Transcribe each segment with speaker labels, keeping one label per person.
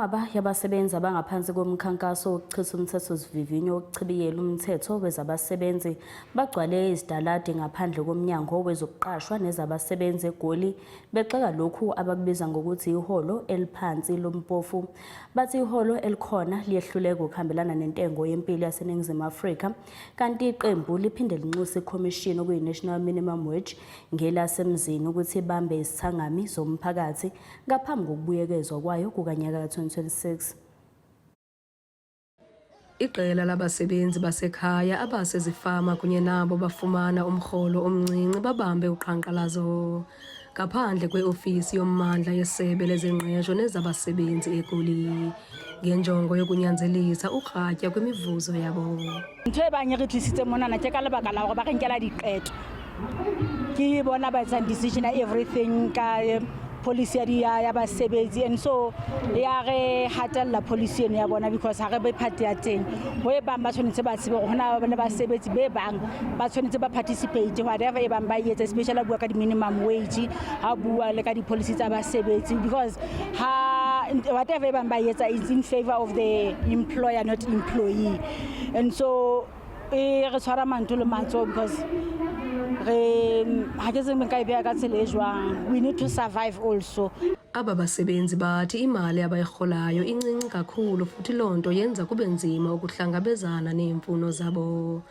Speaker 1: Inqwaba yabasebenzi abangaphansi komkhankaso wokuchitha umthethosivivinyo wokuchibiyela umthetho wezabasebenzi bagcwale izidaladi ngaphandle komnyango wezokuqashwa nezabasebenzi eGoli bexeka lokhu abakubiza ngokuthi iholo eliphansi lompofu. Bathi iholo elikhona liyehluleka ukuhambelana nentengo yempilo yaseNingizimu Afrika, kanti iqembu liphinde linxusa ikhomishini okuyi-National Minimum Wage ngelasemzini ukuthi ibambe izithangami zomphakathi ngaphambi kokubuyekezwa kwayo kukanyaka ka-2026.
Speaker 2: Iqela labasebenzi basekhaya abasezifama kunye nabo bafumana umrholo omncinci babambe uqhankqalazo ngaphandle kweofisi yommandla yesebe lezengqesho nezabasebenzi eGoli ngenjongo yokunyanzelisa ukratya kwimivuzo yabo.
Speaker 3: Ntho e bang re tlisitse monana ke ka lebaka la hore ba re nkela diqeto. Ke bona ba etsang decision everything ka policy ya basebetsi, and so ya re hatella policy ya bona because ha re be part ya teng ho e bang ba tshwanetse ba tsebe hona ba basebetsi be bang ba tshwanetse ba participate whatever e bang ba yetsa, especially bua ka di minimum wage, ha bua le ka di policy tsa basebetsi, because whatever e bang ba yetsa is in favor of the employer, not employee. And so re tshwara manto le matso because we need to survive also.
Speaker 2: Aba basebenzi bathi imali abayirholayo incinci kakhulu futhi loo nto yenza kube nzima ukuhlangabezana neemfuno zabo.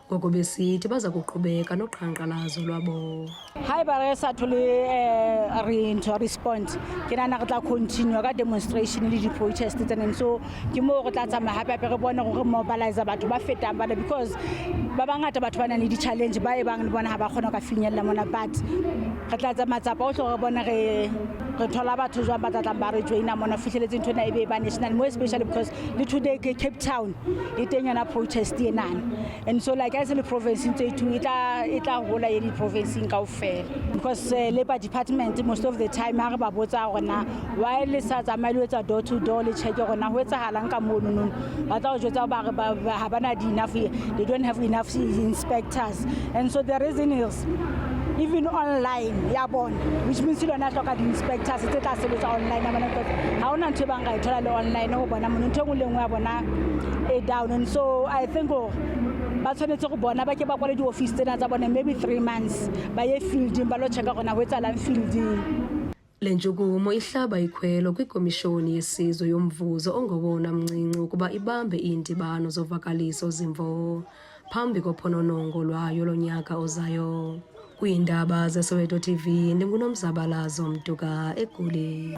Speaker 2: Ngoko besithi baza kuqhubeka noqhankqalazo lwabo.
Speaker 3: Hayi ba re sa thole respond ke nana re tla continue ka demonstration le di-protest and so ke mo re tla tsamaya hape re bone gore mobilize batho ba fetang bana, because ba bangata batho ba nang le di-challenge ba e bang le bona ha ba kgona ka finyella mona, but re tla tsamaya matsapa ohle re bone re thola batho jwang ba tlatlang ba re joina mona fihleletse ntho ena e be ba national, more especially because le today ke Cape Town e teng yona protest enana, and so like as the province tse two e tla hola ye di province kaofela, because Labour Department most of the time ha re ba botsa gona why le sa tsamaya etsa door to door le check gona ho etsahalang ka mono ba tla go jwetsa ba ha bana enough, they don't have enough inspectors, and so the reason is even online ya bona, which means you don't have to look at the inspectors tse tla sebetsa online ya bona, because ha ona ntho ba nga e thola le online ho bona mona ntho ngwe le ngwe ya bona e down. And so I think ba tshwanetse go bona ba ke ba kwale di-office tsena tsa bona maybe 3 months ba ye fielding ba lo checka gona ho etsahalang fielding.
Speaker 2: Le ntshukumo ihlaba ikhwelo kwikomishoni yesizwe yomvuzo ongowona mncinci ukuba ibambe iindibano zovakaliso zimvo phambi kophononongo lwayo lonyaka ozayo. Kwiindaba zeSoweto TV, ndinguNomzabalazo Mtuka eGoli.